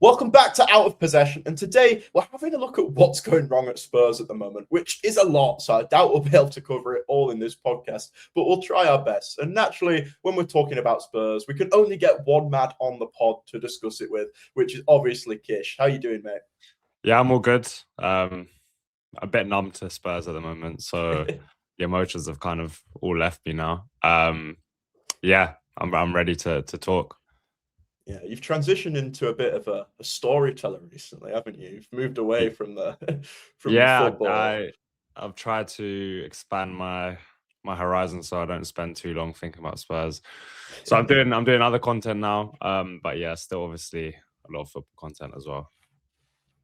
Welcome back to Out of Possession, and today we're having a look at what's going wrong at Spurs at the moment, which is a lot, so I doubt we'll be able to cover it all in this podcast, but we'll try our best. And naturally, when we're talking about Spurs, we can only get one man on the pod to discuss it with, which is obviously Kish. How you doing, mate? Yeah, I'm all good. A bit numb to Spurs at the moment, so the emotions have kind of all left me now. Yeah, I'm ready to talk. Yeah, you've transitioned into a bit of a storyteller recently, haven't you? You've moved away from the from the Yeah, football. I've tried to expand my horizon so I don't spend too long thinking about Spurs. So I'm doing other content now. But yeah, still obviously a lot of football content as well.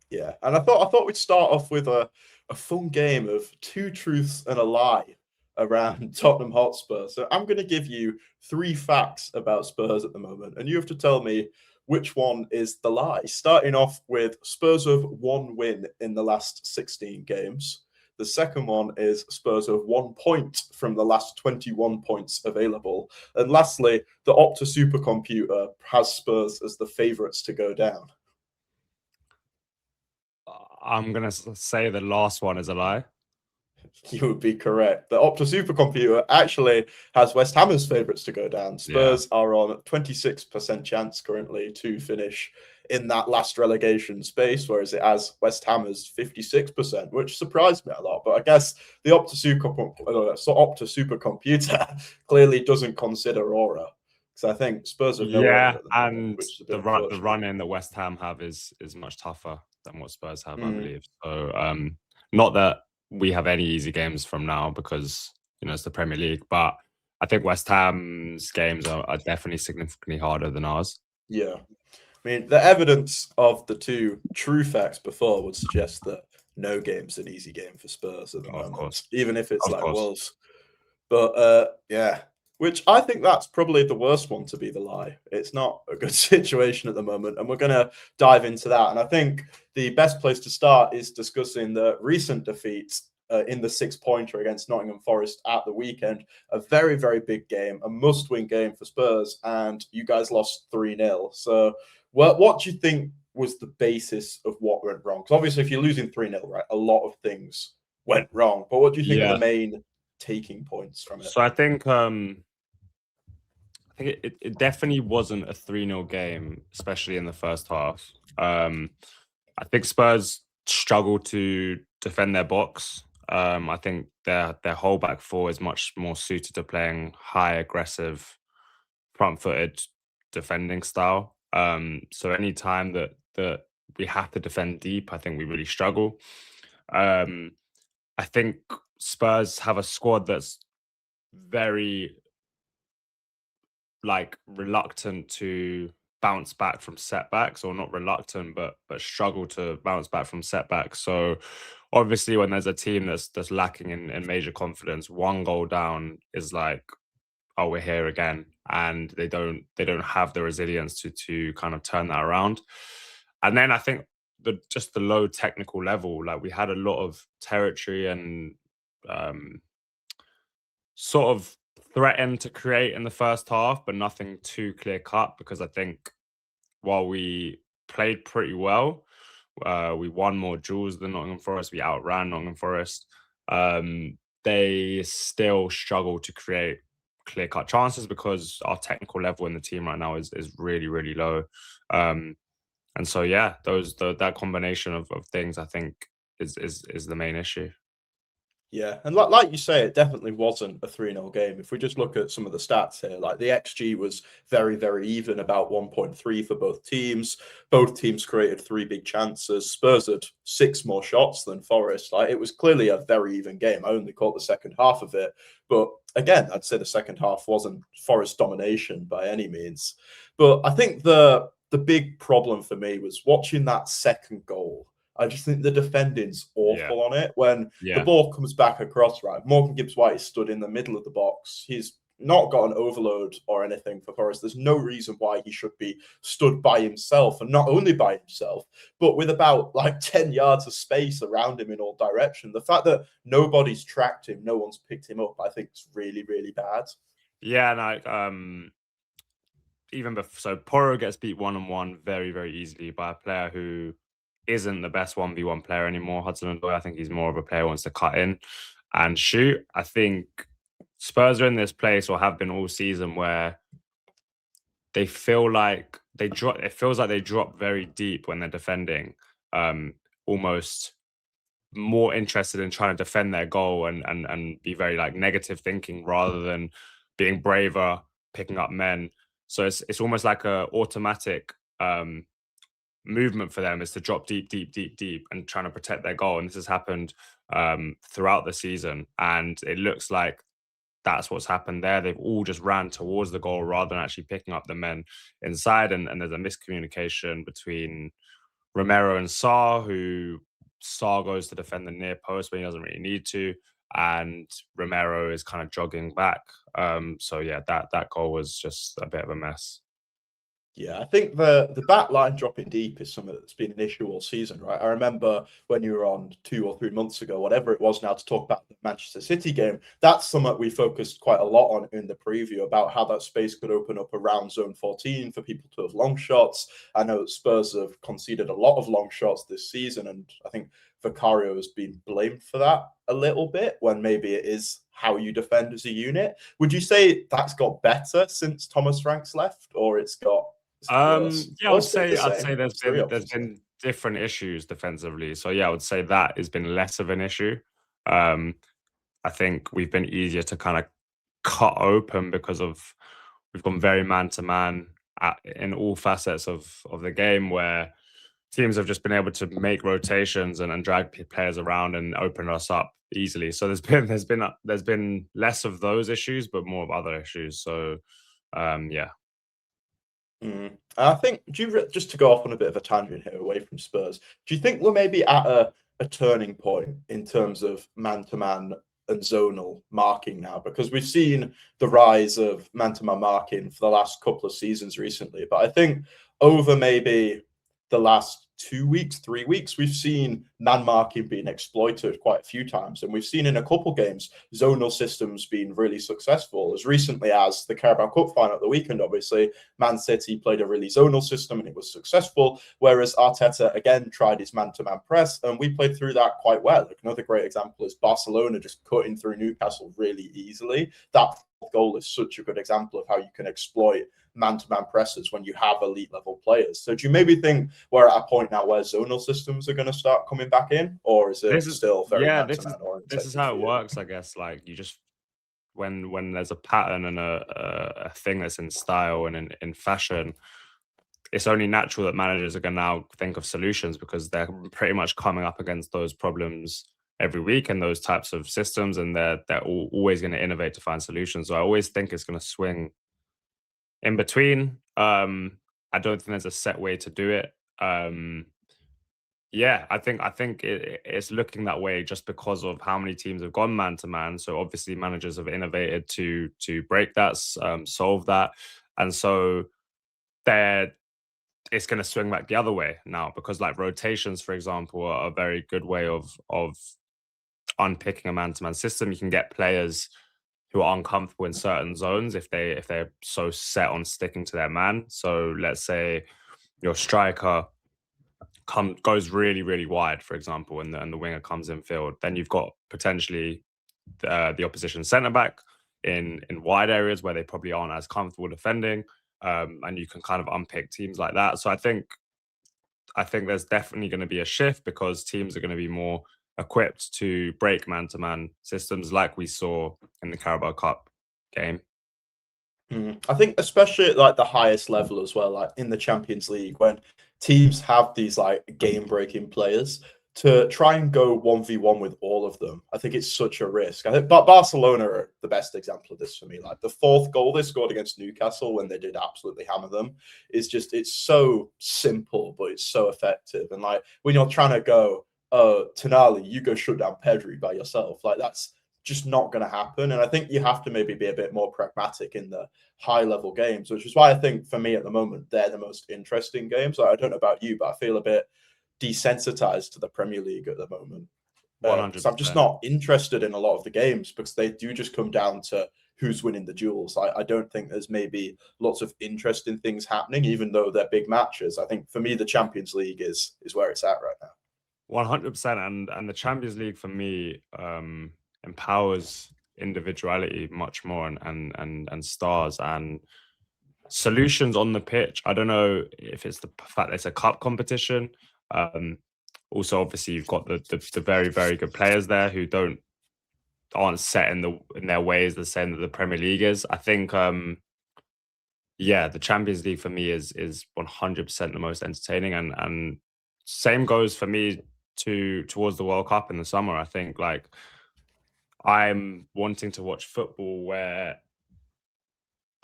Yeah, and I thought we'd start off with a fun game of two truths and a lie around Tottenham Hotspur. So I'm going to give you three facts about Spurs at the moment, and you have to tell me which one is the lie. Starting off with Spurs have one win in the last 16 games. The second one is Spurs have 1 point from the last 21 points available. And lastly, the Opta supercomputer has Spurs as the favourites to go down. I'm gonna say the last one is a lie. You would be correct. The Opta supercomputer actually has West Ham's favourites to go down. Yeah. Spurs are on 26% chance currently to finish in that last relegation space, whereas it has West Ham's 56%, which surprised me a lot. But I guess the Opta supercomputer clearly doesn't consider aura. Because I think Spurs have no aura Yeah, at the moment, and which is a bit the unfortunate. run in that West Ham have is much tougher than what Spurs have, I Mm. believe. So not that we have any easy games from now because it's the Premier League, but I think West Ham's games are definitely significantly harder than ours. Yeah. I mean, the evidence of the two true facts before would suggest that no game's an easy game for Spurs at the Of moment, course, even if it's of like course. Wolves. But yeah, which I think that's probably the worst one to be the lie. It's not a good situation at the moment, and we're going to dive into that. And I think the best place to start is discussing the recent defeat in the 6-pointer against Nottingham Forest at the weekend. A very, very big game, a must-win game for Spurs, and you guys lost 3-0. So, what do you think was the basis of what went wrong? Because obviously, if you're losing 3-0, right, a lot of things went wrong. But what do you think are the Yeah. main taking points from it? So I think it definitely wasn't a 3-0 game, especially in the first half. I think Spurs struggled to defend their box. I think their whole back four is much more suited to playing high aggressive, front-footed defending style. So any time that we have to defend deep, I think we really struggle. Um, I think Spurs have a squad that's very reluctant to bounce back from setbacks, or not reluctant but struggle to bounce back from setbacks. So obviously when there's a team that's lacking in major confidence, one goal down is like, oh, we're here again, and they don't have the resilience to kind of turn that around. And then I think the low technical level, like we had a lot of territory and um sort of threatened to create in the first half, but nothing too clear cut, because I think while we played pretty well, we won more duels than Nottingham Forest. We outran Nottingham Forest. They still struggle to create clear cut chances because our technical level in the team right now is really, really low. Um, and so yeah, that combination of things I think is the main issue. Yeah, and like you say, it definitely wasn't a 3-0 game. If we just look at some of the stats here, like the XG was very, very even, about 1.3 for both teams. Both teams created three big chances. Spurs had six more shots than Forest. Like it was clearly a very even game. I only caught the second half of it. But again, I'd say the second half wasn't Forest domination by any means. But I think the big problem for me was watching that second goal. I just think the defending's Yeah, awful on it. When the yeah. ball comes back across, right, Morgan Gibbs-White is stood in the middle of the box. He's not got an overload or anything for Forest. There's no reason why he should be stood by himself, and not only by himself, but with about like 10 yards of space around him in all directions. The fact that nobody's tracked him, no one's picked him up, I think is really, really bad. Yeah, and so Porro gets beat 1-on-1 very, very easily by a player who isn't the best 1v1 player anymore. Hudson-Odoi, I think he's more of a player who wants to cut in and shoot. I think Spurs are in this place, or have been all season, where they feel like they drop. It feels like they drop very deep when they're defending. Almost more interested in trying to defend their goal and be very like negative thinking rather than being braver, picking up men. So it's almost like a automatic movement for them is to drop deep, deep, deep, deep and trying to protect their goal. And this has happened throughout the season. And it looks like that's what's happened there. They've all just ran towards the goal rather than actually picking up the men inside. And there's a miscommunication between Romero and Sarr, who Sarr goes to defend the near post when he doesn't really need to. And Romero is kind of jogging back. So yeah, that goal was just a bit of a mess. Yeah, I think the back line dropping deep is something that's been an issue all season, right? I remember when you were on 2 or 3 months ago, whatever it was now, to talk about the Manchester City game. That's something we focused quite a lot on in the preview, about how that space could open up around zone 14 for people to have long shots. I know Spurs have conceded a lot of long shots this season, and I think Vicario has been blamed for that a little bit, when maybe it is how you defend as a unit. Would you say that's got better since Thomas Frank's left, or it's got worse? Yeah, Or I'd stayed the say same? there's Three there's options there. been different issues defensively. So yeah, I would say that has been less of an issue. Um, I think we've been easier to kind of cut open because we've gone very man to man in all facets of the game, where teams have just been able to make rotations and drag players around and open us up easily. So there's been less of those issues, but more of other issues. So yeah. I think, just to go off on a bit of a tangent here away from Spurs, do you think we're maybe at a turning point in terms of man-to-man and zonal marking now? Because we've seen the rise of man-to-man marking for the last couple of seasons recently, but I think over maybe the last 2 weeks, 3 weeks, we've seen man marking being exploited quite a few times. And we've seen in a couple games zonal systems being really successful. As recently as the Carabao Cup final at the weekend, obviously, Man City played a really zonal system and it was successful. Whereas Arteta again tried his man-to-man press, and we played through that quite well. Like, another great example is Barcelona just cutting through Newcastle really easily. That goal is such a good example of how you can exploit man-to-man presses when you have elite level players. So do you maybe think we're at a point now where zonal systems are going to start coming back in, or is it still very man-to-man oriented? This is how it works, I guess. Like, you just when there's a pattern and a thing that's in style and in fashion, it's only natural that managers are going to now think of solutions, because they're pretty much coming up against those problems every week and those types of systems, and they're always going to innovate to find solutions. So I always think it's going to swing in between. I don't think there's a set way to do it. Yeah, I think it's looking that way just because of how many teams have gone man to man. So obviously managers have innovated to break that, solve that, and so they're it's going to swing back the other way now, because like rotations, for example, are a very good way of unpicking a man to man system. You can get players who are uncomfortable in certain zones if they're so set on sticking to their man. So let's say your striker goes really really wide, for example, and the winger comes in field, then you've got potentially the opposition centre back in wide areas where they probably aren't as comfortable defending, and you can kind of unpick teams like that. So I think there's definitely going to be a shift, because teams are going to be more equipped to break man-to-man systems like we saw in the Carabao Cup game. I think especially at like the highest level as well, like in the Champions League, when teams have these like game-breaking players, to try and go 1v1 with all of them, I think it's such a risk. I think Barcelona are the best example of this for me. Like the fourth goal they scored against Newcastle when they did absolutely hammer them is just, it's so simple, but it's so effective. And like when you're trying to go, Tonali, you go shut down Pedri by yourself, like that's just not going to happen. And I think you have to maybe be a bit more pragmatic in the high level games, which is why I think for me at the moment, they're the most interesting games. I don't know about you, but I feel a bit desensitized to the Premier League at the moment. So I'm just 100%. not interested in a lot of the games, because they do just come down to who's winning the duels. I don't think there's maybe lots of interesting things happening, even though they're big matches. I think for me, the Champions League is where it's at right now. 100%. And the Champions League for me empowers individuality much more, and stars and solutions on the pitch. I don't know if it's the fact that it's a cup competition. Um, Also, obviously, you've got the very, very good players there who aren't set in their ways the same that the Premier League is. I think yeah, the Champions League for me is 100% the most entertaining, and same goes for me towards the World Cup in the summer. I think like I'm wanting to watch football where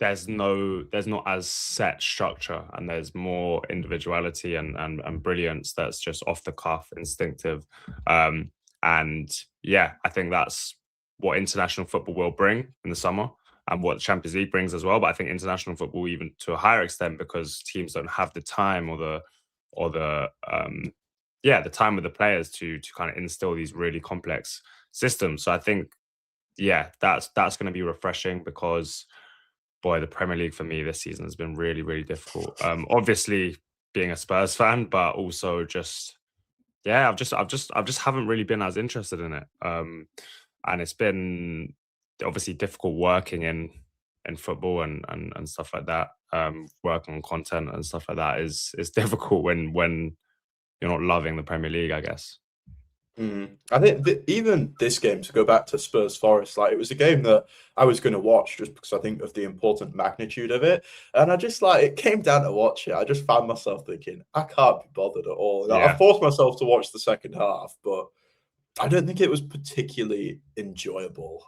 there's not as set structure, and there's more individuality and brilliance that's just off the cuff, instinctive. Um, and yeah, I think that's what international football will bring in the summer, and what the Champions League brings as well. But I think international football, even to a higher extent, because teams don't have the time or the yeah, the time with the players to kind of instill these really complex systems. So I think yeah, that's going to be refreshing because boy, the Premier League for me this season has been really, really difficult. Obviously being a Spurs fan, but also just yeah, I've just haven't really been as interested in it. And it's been obviously difficult working in football and stuff like that. Working on content and stuff like that is difficult when you're not loving the Premier League, I guess. I think even this game, to go back to Spurs Forest, like it was a game that I was going to watch just because I think of the important magnitude of it, and I just like it came down to watch it. I just found myself thinking I can't be bothered at all. Like, I Yeah. forced myself to watch the second half, but I don't think it was particularly enjoyable.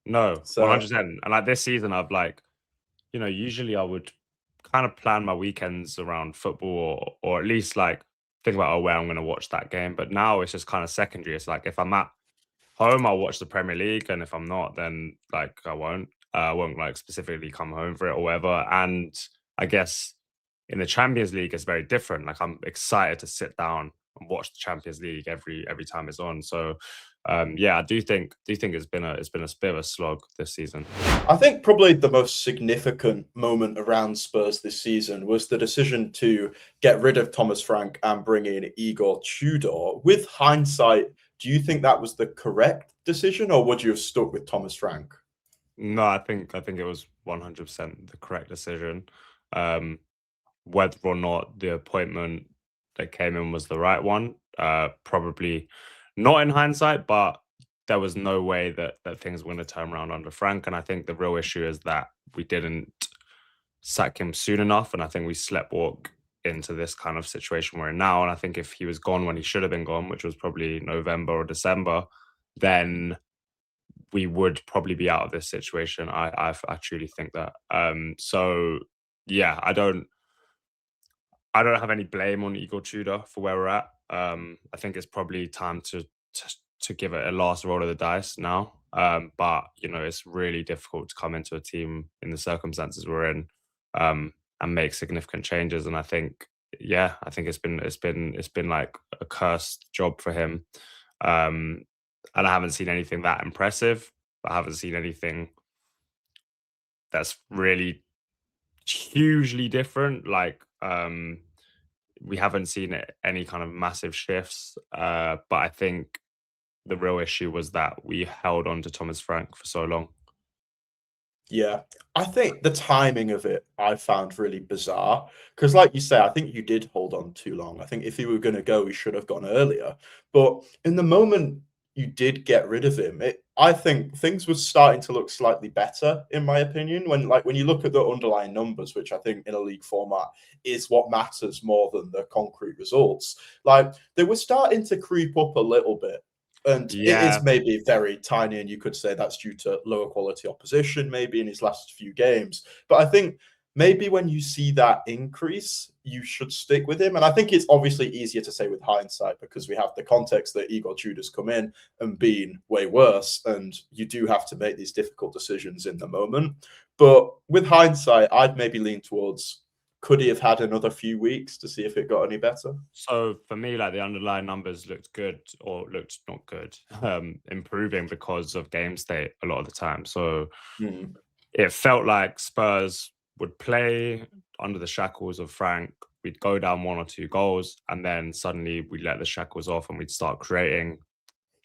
No, So 100%. And like this season, I've like, usually I would kind of plan my weekends around football, or at least like think about, oh, where I'm going to watch that game. But now it's just kind of secondary. It's like if I'm at home, I'll watch the Premier League. And if I'm not, then like I won't. I won't like specifically come home for it or whatever. And I guess in the Champions League, it's very different. Like I'm excited to sit down and watch the Champions League every time it's on. So yeah, I do think it's been a bit of a slog this season. I think probably the most significant moment around Spurs this season was the decision to get rid of Thomas Frank and bring in Igor Tudor. With hindsight, do you think that was the correct decision, or would you have stuck with Thomas Frank? No, I think it was 100% the correct decision. Um, Whether or not the appointment that came in was the right one, probably not in hindsight, but there was no way that things were going to turn around under Frank. And I think the real issue is that we didn't sack him soon enough, and I think we sleptwalk into this kind of situation we're in now. And I think if he was gone when he should have been gone, which was probably November or December, then we would probably be out of this situation. I truly think that. So yeah, I don't have any blame on Igor Tudor for where we're at. I think it's probably time to give it a last roll of the dice now. But it's really difficult to come into a team in the circumstances we're in, and make significant changes. And I think, yeah, I think it's been like a cursed job for him. Um, and I haven't seen anything that impressive. I haven't seen anything that's really hugely different. Like we haven't seen any kind of massive shifts. But I think the real issue was that we held on to Thomas Frank for so long. Yeah, I think the timing of it I found really bizarre because, like you say, I think you did hold on too long. I think if he were going to go, he should have gone earlier. But in the moment you did get rid of him, I think things were starting to look slightly better, in my opinion. When you look at the underlying numbers, which I think in a league format is what matters more than the concrete results, like they were starting to creep up a little bit. And it is Yeah, maybe very tiny, and you could say that's due to lower quality opposition, maybe in his last few games. But I think maybe when you see that increase, you should stick with him. And I think it's obviously easier to say with hindsight because we have the context that Igor Tudor's come in and been way worse, and you do have to make these difficult decisions in the moment. But with hindsight, I'd maybe lean towards could he have had another few weeks to see if it got any better? so for me, like the underlying numbers looked good or looked not good, improving because of game state a lot of the time. So Hmm. it felt like Spurs would play under the shackles of Frank. We'd go down 1 or 2 goals, and then suddenly we'd let the shackles off and we'd start creating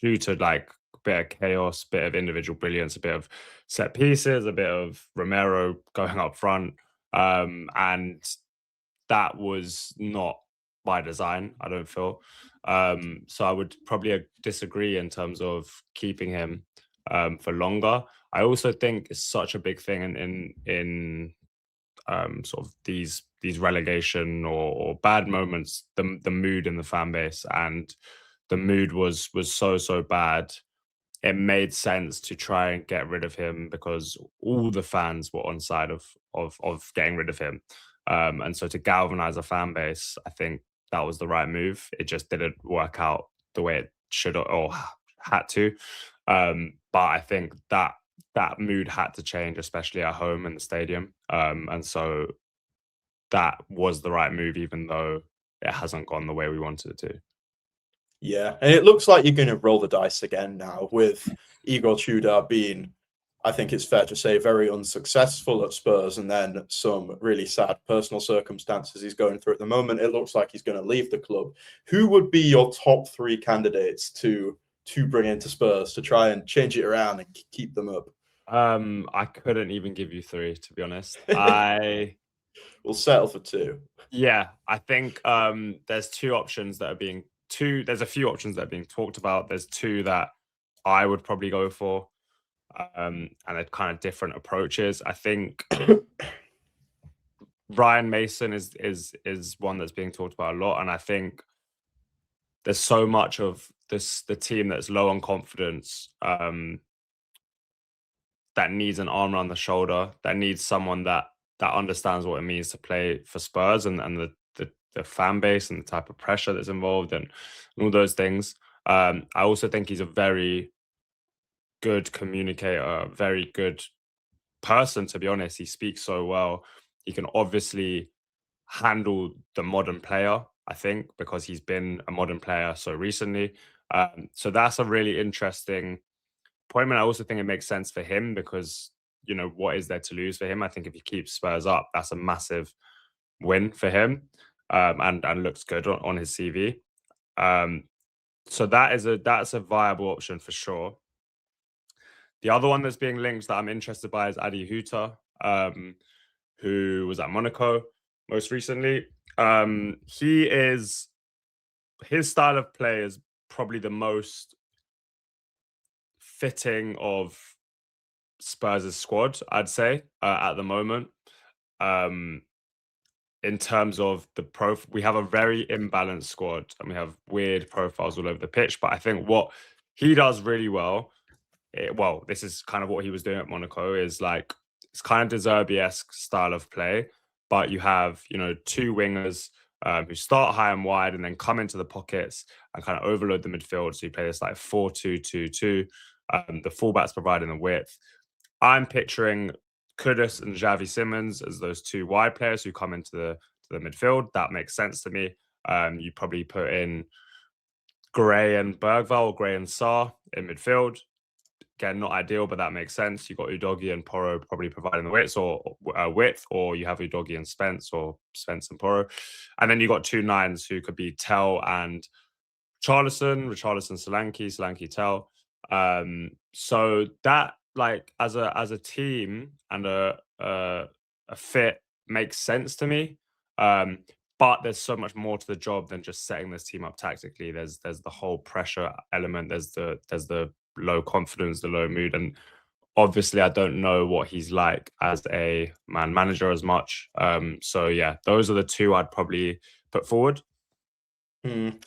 due to like a bit of chaos, bit of individual brilliance, a bit of set pieces, a bit of Romero going up front. And that was not by design, I don't feel. So I would probably disagree in terms of keeping him for longer. I also think it's such a big thing in sort of these relegation or bad moments, the mood in the fan base, and the mood was so bad. It made sense to try and get rid of him because all the fans were on side of getting rid of him. And so to galvanize a fan base, I think that was the right move. It just didn't work out the way it should or had to. But I think that mood had to change, especially at home in the stadium. And so that was the right move, even though it hasn't gone the way we wanted it to. Yeah, and it looks like you're going to roll the dice again now with Igor Tudor being, I think it's fair to say, very unsuccessful at Spurs, and then some really sad personal circumstances he's going through at the moment. It looks like he's going to leave the club. Who would be your top 3 candidates to bring into Spurs to try and change it around and keep them up? I couldn't even give you 3, to be honest. We'll settle for 2. Yeah, I think there's 2 options that are being there's a few options that are being talked about. There's 2 that I would probably go for. And they're kind of different approaches. I think Ryan Mason is one that's being talked about a lot, and I think there's so much of the team that's low on confidence, that needs an arm around the shoulder, that needs someone that understands what it means to play for Spurs and the fan base and the type of pressure that's involved and all those things. I also think he's a very good communicator, very good person, to be honest. He speaks so well. He can obviously handle the modern player, I think, because he's been a modern player so recently. So that's a really interesting appointment. I also think it makes sense for him because, what is there to lose for him? I think if he keeps Spurs up, that's a massive win for him, and looks good on his CV. So that's a viable option for sure. The other one that's being linked that I'm interested by is Adi Huta, who was at Monaco most recently. His style of play is probably the most fitting of Spurs' squad, I'd say, at the moment. In terms of we have a very imbalanced squad and we have weird profiles all over the pitch. But I think what he does really well, this is kind of what he was doing at Monaco, is like it's kind of De Zerbi-esque style of play, but you have 2 wingers who start high and wide and then come into the pockets and kind of overload the midfield. So you play this like 4-2-2-2. The fullbacks providing the width. I'm picturing Kudus and Xavi Simons as those 2 wide players who come into the midfield. That makes sense to me. You probably put in Gray and Bergvall, or Gray and Sarr in midfield. Again, not ideal, but that makes sense. You've got Udogie and Porro probably providing the width, or you have Udogie and Spence, or Spence and Porro. And then you've got 2 nines who could be Tell and Richarlison, Solanke, Tell. So that, like, as a team and a fit makes sense to me. But there's so much more to the job than just setting this team up tactically. There's the whole pressure element. There's the low confidence, the low mood, and obviously I don't know what he's like as a manager as much. So yeah, those are the 2 I'd probably put forward.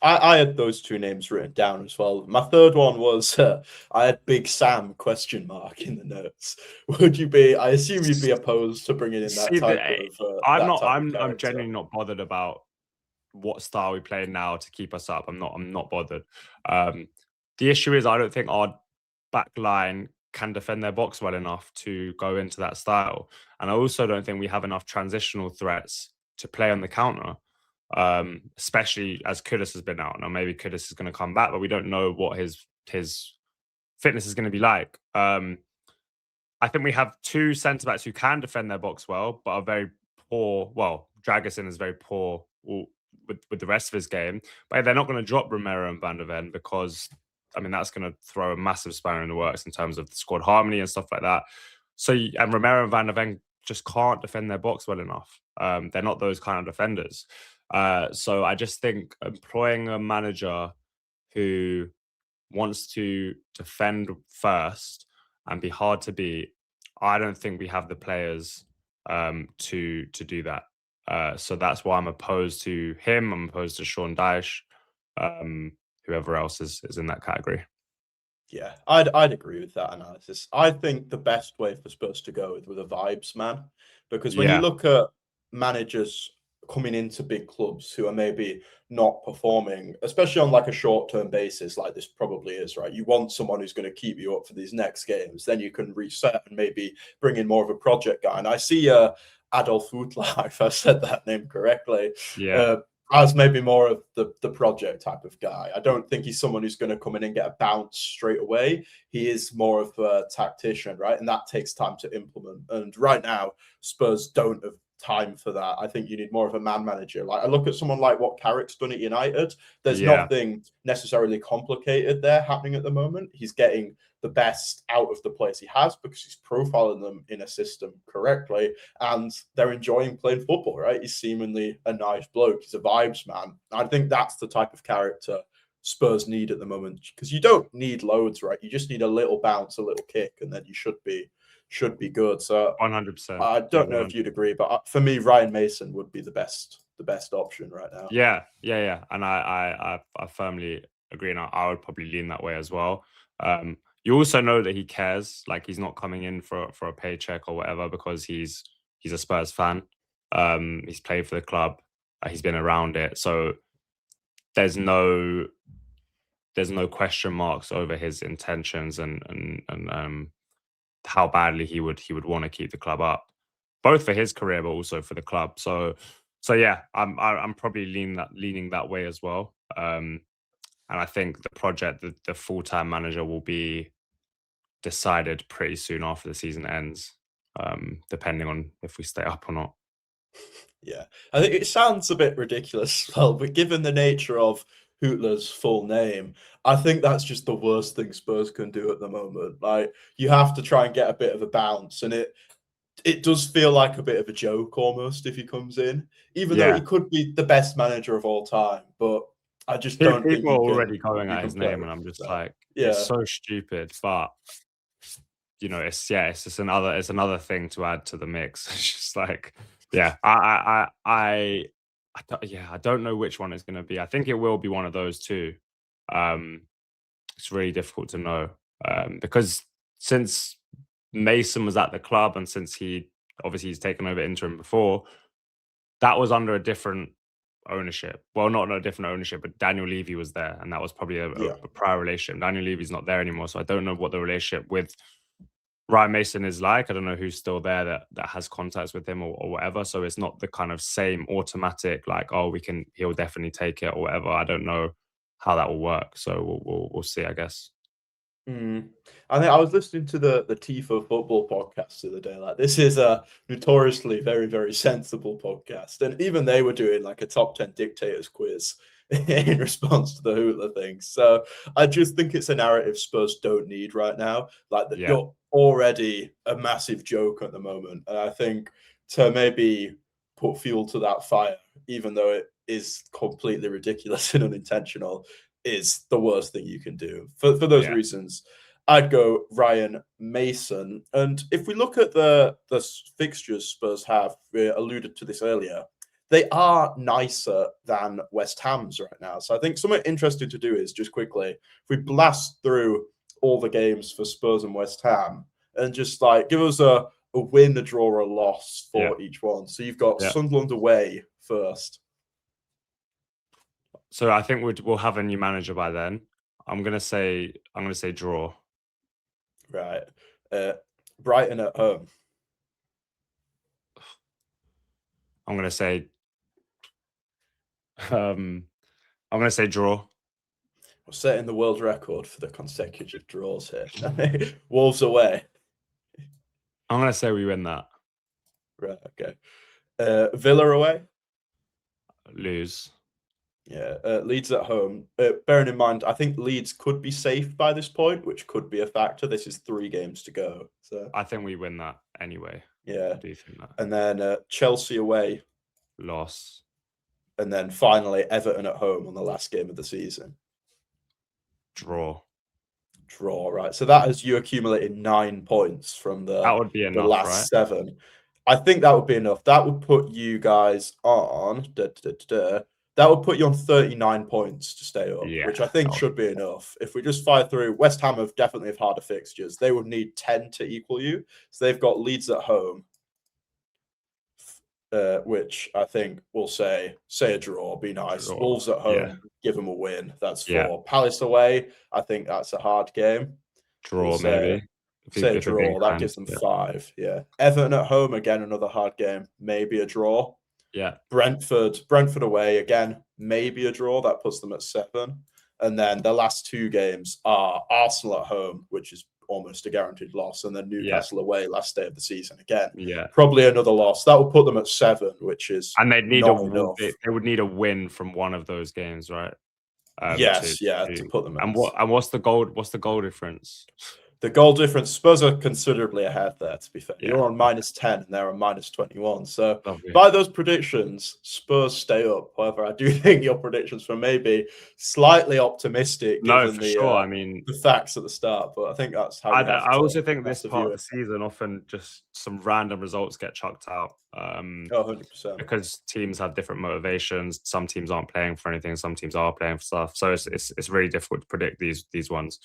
I had those 2 names written down as well. My third one was I had Big Sam ? In the notes. Would you be? I assume you'd be opposed to bringing in that type of. I'm genuinely not bothered about what style we play now to keep us up. I'm not bothered. The issue is I don't think our back line can defend their box well enough to go into that style, and I also don't think we have enough transitional threats to play on the counter. Especially as Kudus has been out. Now maybe Kudus is going to come back, but we don't know what his fitness is going to be like. I think we have two centre backs who can defend their box well, but are very poor. Well, Dragusin is very poor with the rest of his game, but they're not going to drop Romero and Van der Ven because, I mean, that's going to throw a massive spanner in the works in terms of the squad harmony and stuff like that. So, and Romero and Van der Ven just can't defend their box well enough. They're not those kind of defenders. So I just think employing a manager who wants to defend first and be hard to beat, I don't think we have the players to do that. So that's why I'm opposed to him. I'm opposed to Sean Dyche, whoever else is in that category. Yeah, I'd agree with that analysis. I think the best way for Spurs to go is with a vibes man, because when you Yeah, look at managers coming into big clubs who are maybe not performing, especially on like a short-term basis, like this probably is, right? You want someone who's going to keep you up for these next games, then you can reset and maybe bring in more of a project guy. And I see Adolf Huttler, if I said that name correctly, yeah, as maybe more of the project type of guy. I don't think he's someone who's going to come in and get a bounce straight away. He is more of a tactician, right? And that takes time to implement. And right now, Spurs don't have time for that. I think you need more of a man manager. Like I look at someone like what Carrick's done at United. There's yeah, nothing necessarily complicated there happening at the moment. He's getting the best out of the players he has because he's profiling them in a system correctly, and they're enjoying playing football, right? He's seemingly a nice bloke. He's a vibes man. I think that's the type of character Spurs need at the moment, because you don't need loads, right? You just need a little bounce, a little kick, and then you should be good. So 100%. I Yeah, don't know if you'd agree, but for me, Ryan Mason would be the best option right now. yeah. And I firmly agree, and I would probably lean that way as well. You also know that he cares, like he's not coming in for a paycheck or whatever because he's a Spurs fan. He's played for the club, he's been around it, so there's no question marks over his intentions and how badly he would want to keep the club up, both for his career but also for the club. So yeah, I'm probably leaning that way as well. And I think the project, the full-time manager will be decided pretty soon after the season ends, depending on if we stay up or not. Yeah, I think it sounds a bit ridiculous as well, but given the nature of Hootler's full name, I think that's just the worst thing Spurs can do at the moment. Like you have to try and get a bit of a bounce, and it does feel like a bit of a joke almost if he comes in, even though he Yeah, could be the best manager of all time. But I just don't think people are already going you at can his play name, and I'm with just that. like, it's Yeah. so stupid, but it's just another thing to add to the mix. It's just like, yeah, I don't know which one it's going to be. I think it will be one of those two. Um, it's really difficult to know, because since Mason was at the club and since he's taken over interim before, that was under a different ownership. Well, not a different ownership, but Daniel Levy was there, and that was probably Yeah. a prior relationship. Daniel Levy's not there anymore, so I don't know what the relationship with Ryan Mason is like. I don't know who's still there that has contacts with him or whatever. So it's not the kind of same automatic like, oh, he'll definitely take it or whatever. I don't know how that will work. So we'll see, I guess. Mm. I think I was listening to the Tifo football podcast the other day. Like this is a notoriously very, very sensible podcast, and even they were doing like a top 10 dictators quiz in response to the Hootler thing. So I just think it's a narrative Spurs don't need right now. Like that Yeah, you're already a massive joke at the moment, and I think to maybe put fuel to that fire, even though it is completely ridiculous and unintentional, is the worst thing you can do. For those yeah. reasons, I'd go Ryan Mason. And if we look at the fixtures Spurs have, we alluded to this earlier, they are nicer than West Ham's right now. So I think something interesting to do is just quickly, if we blast through all the games for Spurs and West Ham and just like give us a win, a draw, or a loss Yeah, for each one. So you've got yeah. Sunderland away first. So I think we'll have a new manager by then. I'm gonna say draw. Right. Uh, Brighton at home. I'm gonna say um I'm gonna say draw. We're setting the world record for the consecutive draws here. Wolves away. I'm gonna say we win that. Right. Okay. Villa away. Lose. Yeah. Leeds at home. Bearing in mind, I think Leeds could be safe by this point, which could be a factor. This is 3 games to go. So I think we win that anyway. yeah. I do think that. And then Chelsea away. Loss. And then finally Everton at home on the last game of the season. Draw. Right? So that has you accumulated 9 points from That would be the enough, last right? 7. I think that would be enough. That would put you guys on. That would put you on 39 points to stay up, Yeah. which I think should be enough. If we just fire through, West Ham definitely have harder fixtures. They would need 10 to equal you. So they've got Leeds at home, which I think will say a draw, be nice. Draw. Wolves at home, Yeah. give them a win. That's 4. Yeah. Palace away, I think that's a hard game. Draw, We'll maybe. Say a If we're being draw. That kind, gives them yeah. 5. Yeah. Everton at home, again, another hard game. Maybe a draw. Yeah. Brentford away, again, maybe a draw. That puts them at 7. And then the last 2 games are Arsenal at home, which is almost a guaranteed loss, and then Newcastle away last day of the season again. Yeah. Probably another loss. That would put them at 7, which is and they'd need enough. they would need a win from one of those games, right? To put them at. And what's the goal difference? The goal difference, Spurs are considerably ahead there, to be fair. Yeah. You're on -10 and they're on -21. So Lovely. by those predictions, Spurs stay up. However, I do think your predictions were maybe slightly optimistic given the facts at the start. But I think that's how I also think this part of the season often just some random results get chucked out. 100%. Because teams have different motivations. Some teams aren't playing for anything, some teams are playing for stuff. So it's really difficult to predict these ones.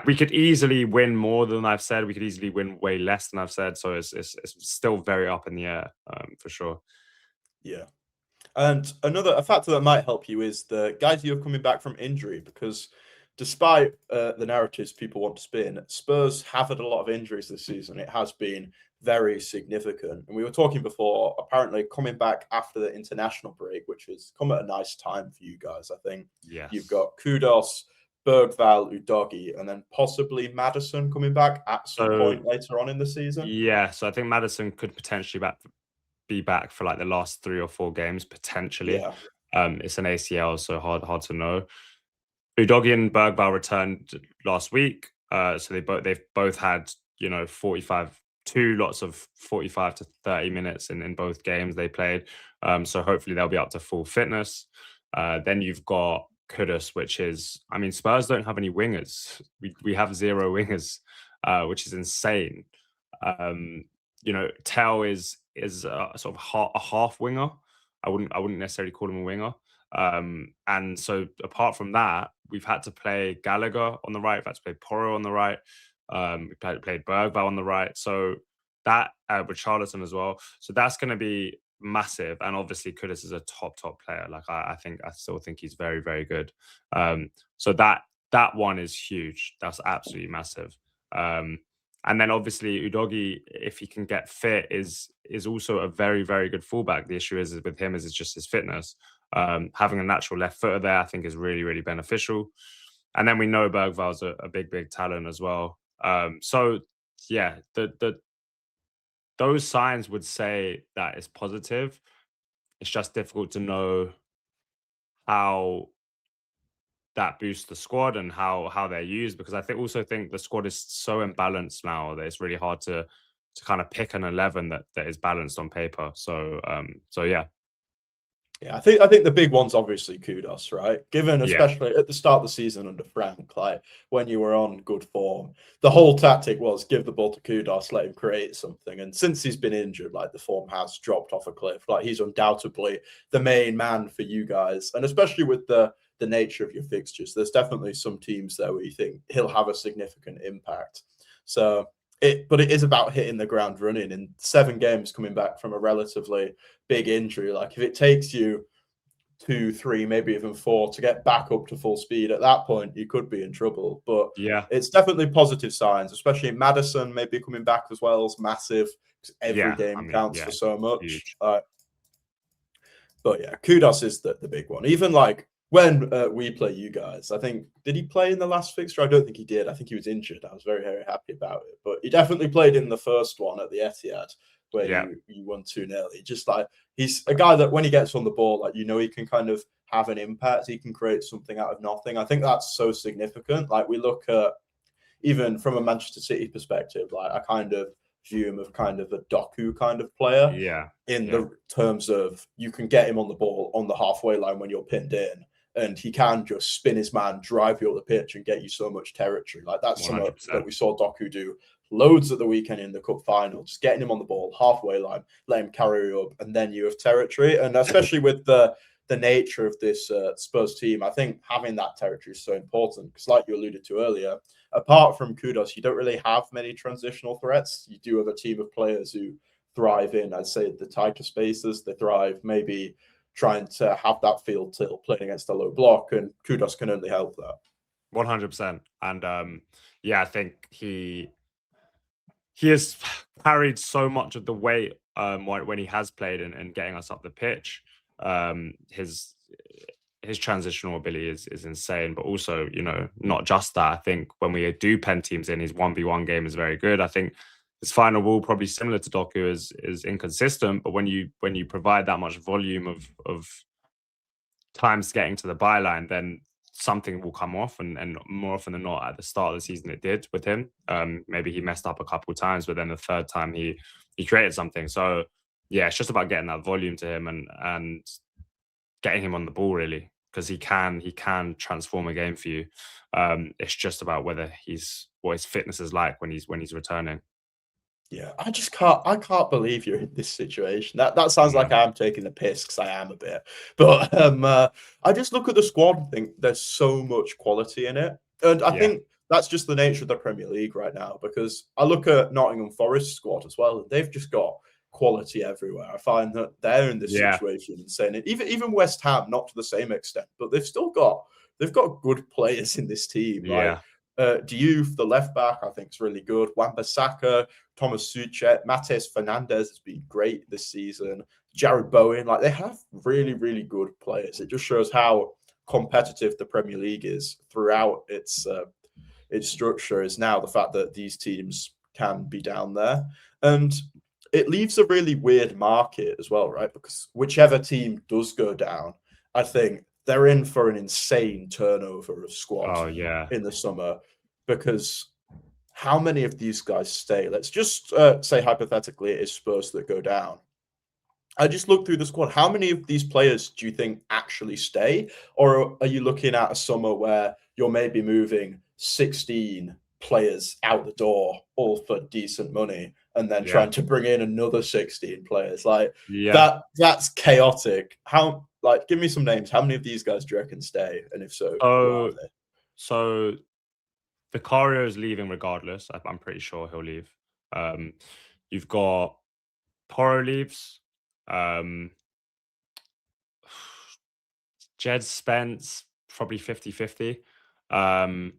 We could easily win more than I've said. We could easily win way less than I've said. So it's still very up in the air, for sure. Yeah. And a factor that might help you is the guys you're coming back from injury, because despite the narratives people want to spin, Spurs have had a lot of injuries this season. It has been very significant. And we were talking before, apparently coming back after the international break, which has come at a nice time for you guys. I think you've got Kudos, Bergvall, Udogie, and then possibly Maddison coming back at some point later on in the season. Yeah, so I think Maddison could potentially be back for like the last 3 or 4 games, potentially. Yeah. It's an ACL, so hard to know. Udogie and Bergvall returned last week. So they've both had, 2 lots of 45 to 30 minutes in both games they played. So hopefully they'll be up to full fitness. Then you've got Kudus, which is, Spurs don't have any wingers. We have 0 wingers, which is insane. Tell is sort of a half winger. I wouldn't necessarily call him a winger. And so apart from that, we've had to play Gallagher on the right, we've had to play Porro on the right, we've had to play Bergvall on the right. So that with Charlton as well. So that's going to be massive. And obviously Kudus is a top player. Like I still think he's very, very good. So that one is huge. That's absolutely massive. And then obviously Udogie, if he can get fit, is also a very, very good fullback. The issue is with him is just his fitness. Having a natural left footer there, I think, is really, really beneficial. And then we know Bergvall's a big talent as well. So yeah, those signs would say that it's positive. It's just difficult to know how that boosts the squad and how they're used, because I think the squad is so imbalanced now that it's really hard to kind of pick an 11 that is balanced on paper. So yeah. Yeah, I think the big one's obviously Kudos, right? Given especially at the start of the season under Frank, like when you were on good form, the whole tactic was give the ball to Kudos, let him create something. And since he's been injured, like the form has dropped off a cliff. Like he's undoubtedly the main man for you guys, and especially with the nature of your fixtures, there's definitely some teams there where you think he'll have a significant impact. So but it is about hitting the ground running in 7 games coming back from a relatively big injury. Like if it takes you 2, 3, maybe even 4 to get back up to full speed, at that point you could be in trouble. But it's definitely positive signs, especially Maddison maybe coming back as well is massive, because every game counts for so much. But yeah, Kudos is the big one. Even like when we play you guys, I think, did he play in the last fixture? I don't think he did. I think he was injured. I was very, very happy about it. But he definitely played in the first one at the Etihad where Yeah, you won 2-0. He just like, he's a guy that when he gets on the ball, like, he can kind of have an impact. He can create something out of nothing. I think that's so significant. Like, we look at, even from a Manchester City perspective, like, I kind of view him as kind of a Doku kind of player yeah, in yeah, the terms of you can get him on the ball on the halfway line when you're pinned in, and he can just spin his man, drive you up the pitch, and get you so much territory. Like, that's something that 100%. we saw Doku do loads at the weekend in the cup final, just getting him on the ball halfway line, let him carry you up, and then you have territory. And especially with the nature of this Spurs team, I think having that territory is so important because, like you alluded to earlier, apart from Kudos, you don't really have many transitional threats. You do have a team of players who thrive in, I'd say, the tighter spaces. They thrive maybe trying to have that field tilt, playing against a low block, and Kudos can only help that. 100%. And yeah, I think he has carried so much of the weight when he has played and getting us up the pitch. His transitional ability is insane, but also, not just that. I think when we do pen teams in, his 1v1 game is very good. I think his final ball, probably similar to Doku, is inconsistent, but when you provide that much volume of times getting to the byline, then something will come off, and more often than not, at the start of the season, it did with him. Maybe he messed up a couple of times, but then the third time he created something. So yeah, it's just about getting that volume to him and getting him on the ball, really, because he can transform a game for you. It's just about what his fitness is like when he's returning. Yeah, I can't believe you're in this situation. That sounds like No. I'm taking the piss because I am a bit. But I just look at the squad and think there's so much quality in it. And I Yeah, think that's just the nature of the Premier League right now, because I look at Nottingham Forest squad as well, and they've just got quality everywhere. I find that they're in this yeah, situation insane. And even West Ham, not to the same extent, but they've got good players in this team. Like yeah, Diouf, the left back, I think is really good. Wan-Bissaka, Thomas Suchet, Matheus Fernandez has been great this season. Jared Bowen, like, they have really, really good players. It just shows how competitive the Premier League is throughout its structure. Is now the fact that these teams can be down there, and it leaves a really weird market as well, right? Because whichever team does go down, I think they're in for an insane turnover of squad oh yeah, in the summer, because how many of these guys stay? Let's just say hypothetically it is Spurs that go down. I just looked through the squad. How many of these players do you think actually stay? Or are you looking at a summer where you're maybe moving 16 players out the door, all for decent money, and then yeah, trying to bring in another 16 players? Like, yeah. that's chaotic. Give me some names. How many of these guys do you reckon stay? And if so, who are So they? so Vicario is leaving regardless. I'm pretty sure he'll leave. Um, you've got Porro leaves. Um, Jed Spence, probably 50-50. Um,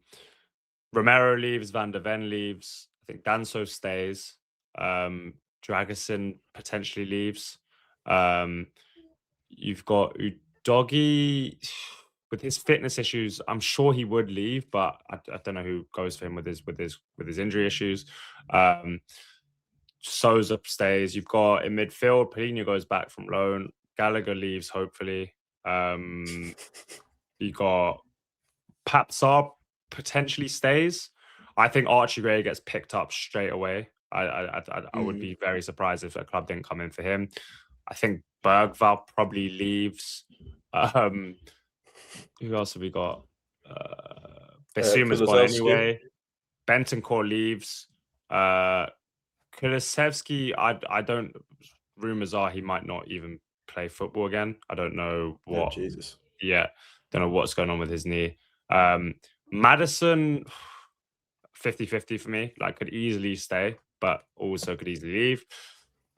Romero leaves. Van der Ven leaves. I think Danso stays. Dragusin potentially leaves. Um, you've got Udogi with his fitness issues. I'm sure he would leave, but I don't know who goes for him with his injury issues. Um, Souza stays. You've got in midfield, Pedrinho goes back from loan. Gallagher leaves, hopefully. You got Papsar potentially stays. I think Archie Gray gets picked up straight away. I would Mm. be very surprised if a club didn't come in for him. I think Bergvall probably leaves. Um, who else have we got? Basuma's gone Kulusevski. anyway. Bentancur leaves. Uh, Kulusevski, I don't. Rumors are he might not even play football again. I don't know Oh, what. Jesus. Yeah, don't know what's going on with his knee. Madison, 50-50 for me. Like, could easily stay, but also could easily leave.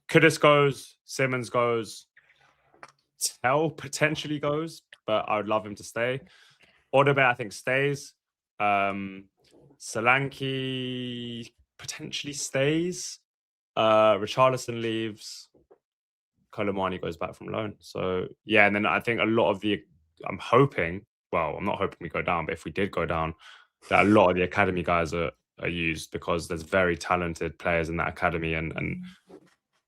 Kudus goes. Simmons goes. Tell potentially goes, but I would love him to stay. Odobe, I think, stays. Solanke potentially stays. Richarlison leaves. Colomani goes back from loan. So yeah, and then I think a lot of I'm hoping well, I'm not hoping we go down, but if we did go down, that a lot of the academy guys are used, because there's very talented players in that academy, and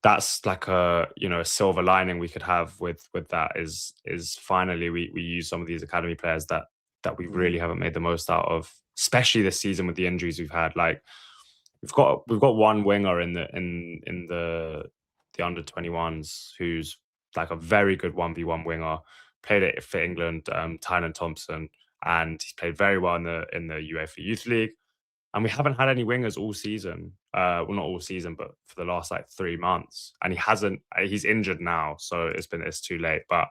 that's like a a silver lining we could have with that is finally we use some of these academy players that we really haven't made the most out of, especially this season with the injuries we've had. Like we've got one winger in the under 21s who's like a very good 1v1 winger, played it for England, Tynan Thompson, and he's played very well in the UEFA Youth League. And we haven't had any wingers all season. Well, not all season, but for the last like 3 months. And he's injured now, so it's too late. But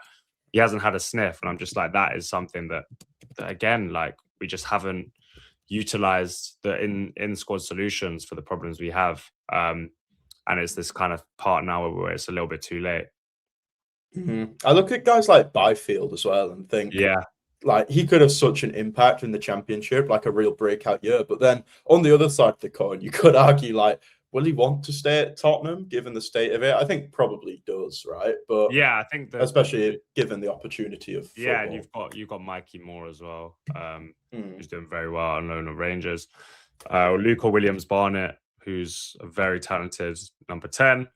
he hasn't had a sniff. And I'm just like, that is something that again, like we just haven't utilized the in squad solutions for the problems we have. And it's this kind of part now where it's a little bit too late. I look at guys like Byfield as well and think, Yeah. like he could have such an impact in the Championship, like a real breakout year. But then on the other side of the coin, you could argue, like, will he want to stay at Tottenham given the state of it? I think probably does, right? But yeah, I think especially given the opportunity of football. Yeah, and you've got Mikey Moore as well, who's doing very well on loan of Rangers. Luca Williams-Barnett, who's a very talented number 10.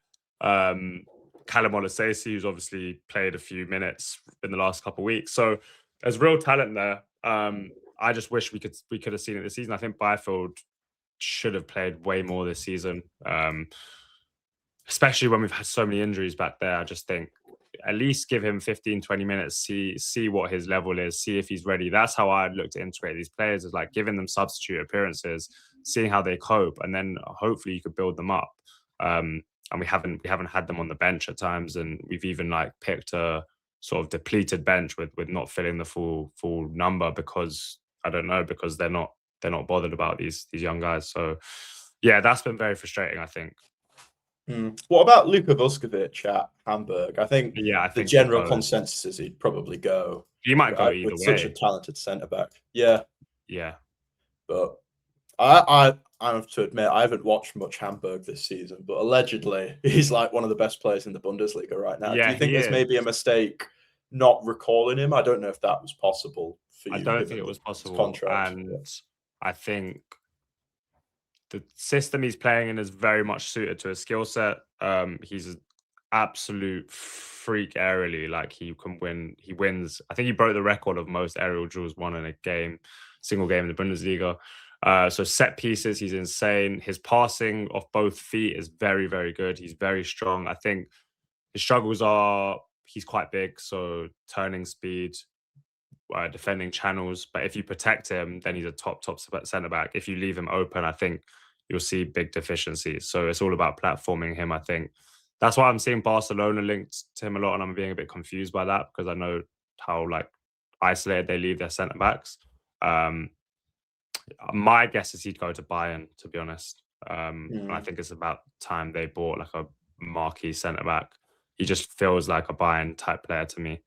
Callum Olasese, who's obviously played a few minutes in the last couple of weeks. So there's real talent there. I just wish we could have seen it this season. I think Byfield should have played way more this season, especially when we've had so many injuries back there. I just think at least give him 15, 20 minutes, see what his level is, see if he's ready. That's how I'd look to integrate these players, is like giving them substitute appearances, seeing how they cope, and then hopefully you could build them up. And we haven't had them on the bench at times, and we've even like picked a sort of depleted bench with not filling the full number because they're not bothered about these young guys. So yeah, that's been very frustrating, I think. What about Luka Vuskovic at Hamburg? I think the general consensus is he'd probably go. He might go either with way. Such a talented centre back. Yeah. But I have to admit, I haven't watched much Hamburg this season, but allegedly he's like one of the best players in the Bundesliga right now. Yeah, do you think there's maybe a mistake not recalling him? I don't know if that was possible for you. I don't think it was possible. And I think the system he's playing in is very much suited to his skill set. He's an absolute freak aerially. Like he wins. I think he broke the record of most aerial duels won in a single game in the Bundesliga. So set pieces, he's insane. His passing off both feet is very, very good. He's very strong. I think his struggles are he's quite big, so turning speed, defending channels. But if you protect him, then he's a top centre back. If you leave him open, I think you'll see big deficiencies. So it's all about platforming him, I think. That's why I'm seeing Barcelona linked to him a lot, and I'm being a bit confused by that because I know how like isolated they leave their centre backs. My guess is he'd go to Bayern, to be honest. And I think it's about time they bought like a marquee centre back. He just feels like a Bayern type player to me.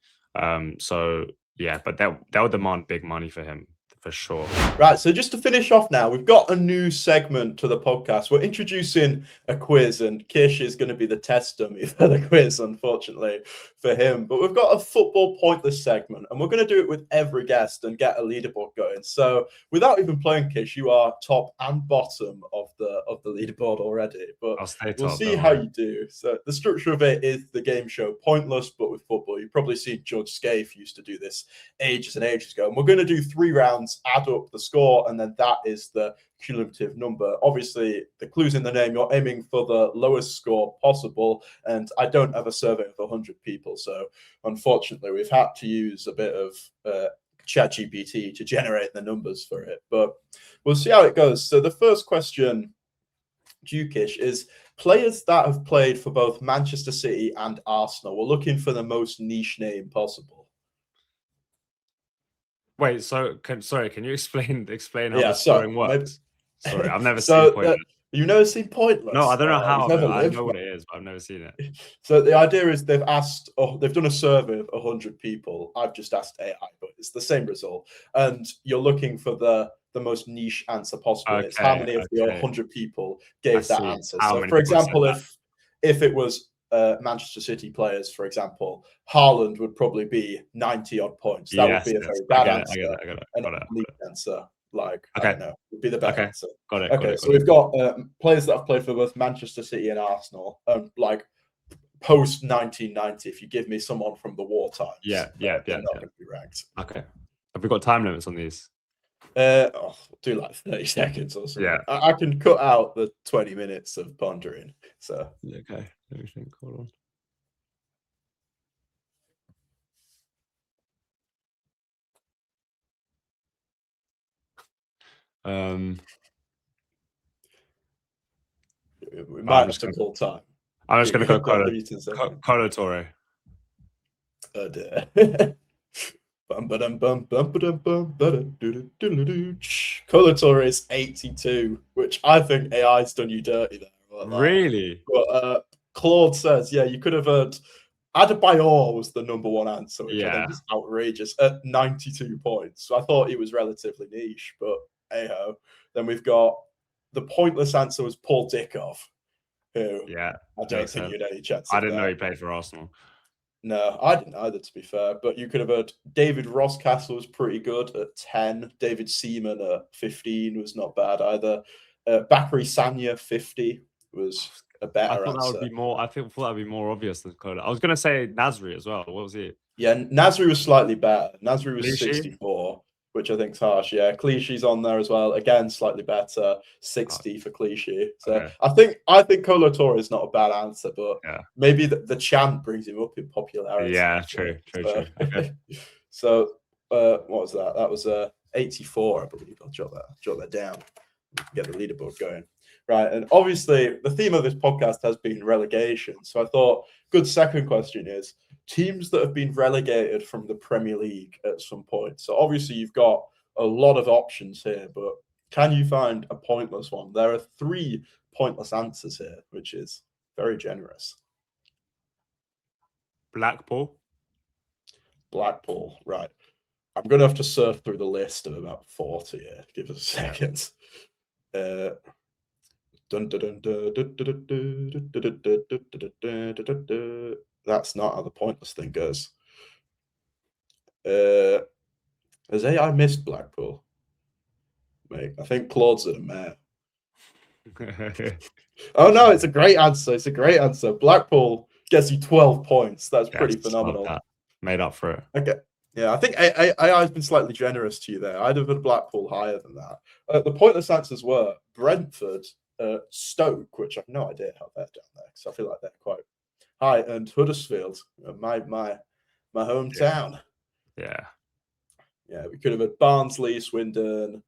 So yeah, but they'll demand big money for him for sure. Right, so just to finish off now, we've got a new segment to the podcast. We're introducing a quiz, and Kish is going to be the test dummy for the quiz, unfortunately for him. But we've got a football pointless segment, and we're going to do it with every guest and get a leaderboard going. So without even playing, Kish, you are top and bottom of the leaderboard already. But we'll see how you do. So the structure of it is the game show Pointless, but with football. You've probably seen Judge Scaife used to do this ages and ages ago. And we're going to do 3 rounds, add up the score, and then that is the cumulative number. Obviously, the clue's in the name. You're aiming for the lowest score possible, and I don't have a survey of 100 people, so unfortunately we've had to use a bit of ChatGPT to generate the numbers for it, but we'll see how it goes. So the first question, Dukish, is players that have played for both Manchester City and Arsenal. We're looking for the most niche name possible. Wait, so can you explain how the scoring works? Sorry, I've never seen Pointless. You've never seen Pointless? No, I don't know how. I know what it is, but I've never seen it. So the idea is they've done a survey of 100 people. I've just asked AI, but it's the same result. And you're looking for the most niche answer possible. Okay, it's how many of the 100 people gave that answer. So for example, if it was Manchester City players, for example, Haaland would probably be 90 odd points. That would be a very bad answer. I get it. An Got it. elite answer, like, I Okay. don't know, would be the better Okay. answer. Got it. Okay, so we've got players that have played for both Manchester City and Arsenal, like post 1990. If you give me someone from the war times, they're not going to be ranked. Okay. Have we got time limits on these? Do like 30 seconds or something. Yeah. I can cut out the 20 minutes of pondering. So okay, let me think. Hold on. We might have to call time. I'm just going to go Colo Torre. Oh dear. Colo Torre is 82, which I think AI's done you dirty there. Really? But Claude says, yeah, you could have heard Adebayor was the number one answer, which I think is outrageous, at 92 points. So I thought he was relatively niche, but hey-ho. Then we've got the pointless answer was Paul Dickov, who I don't think you'd any chance. I didn't know he played for Arsenal. No, I didn't either, to be fair. But you could have heard David Rosscastle was pretty good at 10. David Seaman at 15 was not bad either. Bakary Sagna 50 was a better answer. That would be more. I thought that would be more obvious than Colo. I was going to say Nasri as well. What was he? Yeah, Nasri was slightly better. Nasri was 64, which I think is harsh. Yeah, Clichy's on there as well. Again, slightly better. 60 for Clichy. So I think Colo Torre is not a bad answer, but maybe the chant brings him up in popularity. Yeah, true. Okay. So what was that? That was 84, I believe. I'll jot that down. Get the leaderboard going. Right, and obviously the theme of this podcast has been relegation. So I thought good second question is teams that have been relegated from the Premier League at some point. So obviously you've got a lot of options here, but can you find a pointless one? There are 3 pointless answers here, which is very generous. Blackpool, right. I'm going to have to surf through the list of about 40 here. Give us a second. That's not how the pointless thing goes. Has AI missed Blackpool? Mate, I think Claude's at a mare. Oh no, it's a great answer. Blackpool gets you 12 points. That's pretty phenomenal. Made up for it. Okay. Yeah, I think AI has been slightly generous to you there. I'd have had Blackpool higher than that. The pointless answers were Brentford, Stoke, which I've no idea how they're down there, because I feel like they're quite high, and Huddersfield, my hometown. Yeah. We could have had Barnsley, Swindon,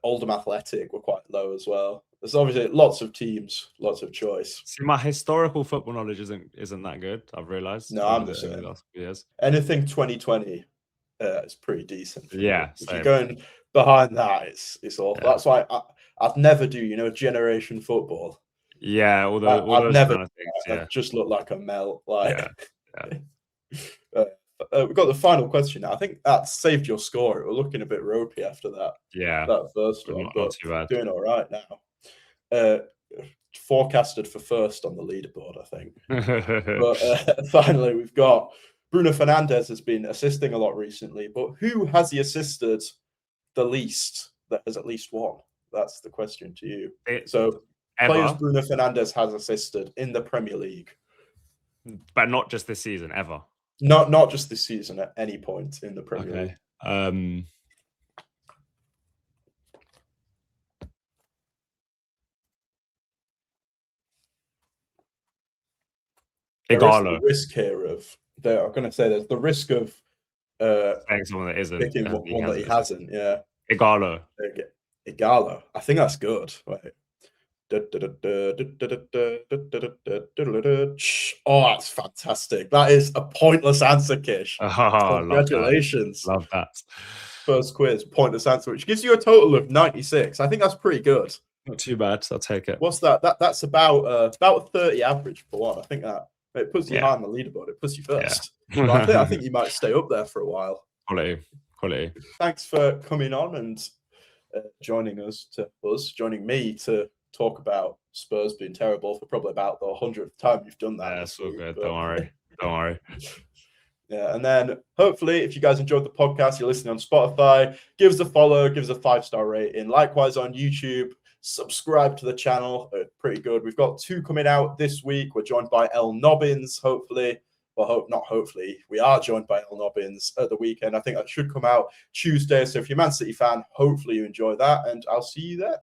Oldham Athletic were quite low as well. There's obviously lots of teams, lots of choice. See, my historical football knowledge isn't that good. I've realised. No, I'm the same. Last few years. Anything 2020 is pretty decent. Yeah. If you're going behind that, it's awful. Yeah. That's why I'd never do, generation football. Yeah, all those never kind of things. Yeah. Just look like a melt. We've got the final question now. I think that saved your score. We're looking a bit ropey after that. Yeah, that first one, not too bad. Doing all right now. Forecasted for first on the leaderboard, I think. But finally, we've got Bruno Fernandes has been assisting a lot recently, but who has he assisted the least that has at least one? That's the question to you. Players Bruno Fernandes has assisted in the Premier League. But not just this season, ever. Not just this season, at any point in the Premier League. Igalo. The risk here I'm going to say there's the risk of saying someone that isn't picking one that he hasn't. Yeah. Igalo. I think that's good. Wait. Oh, that's fantastic. That is a pointless answer, Kish. Congratulations. Love that. First quiz, pointless answer, which gives you a total of 96. I think that's pretty good. Not too bad. I'll take it. What's that? That's about a 30 average for one. I think that it puts you high on the leaderboard. It puts you first. I think you might stay up there for a while. Quality. Thanks for coming on and joining me to talk about Spurs being terrible for probably about the 100th time you've done that. Yeah, this it's all week, good. but- Don't worry. Don't worry. Yeah, and then hopefully, if you guys enjoyed the podcast, you're listening on Spotify, give us a follow, give us a 5-star rating. Likewise on YouTube, subscribe to the channel. Pretty good. We've got 2 coming out this week. We're joined by El Nobbins, hopefully. Well, not hopefully. We are joined by El Nobbins at the weekend. I think that should come out Tuesday. So if you're a Man City fan, hopefully you enjoy that, and I'll see you there.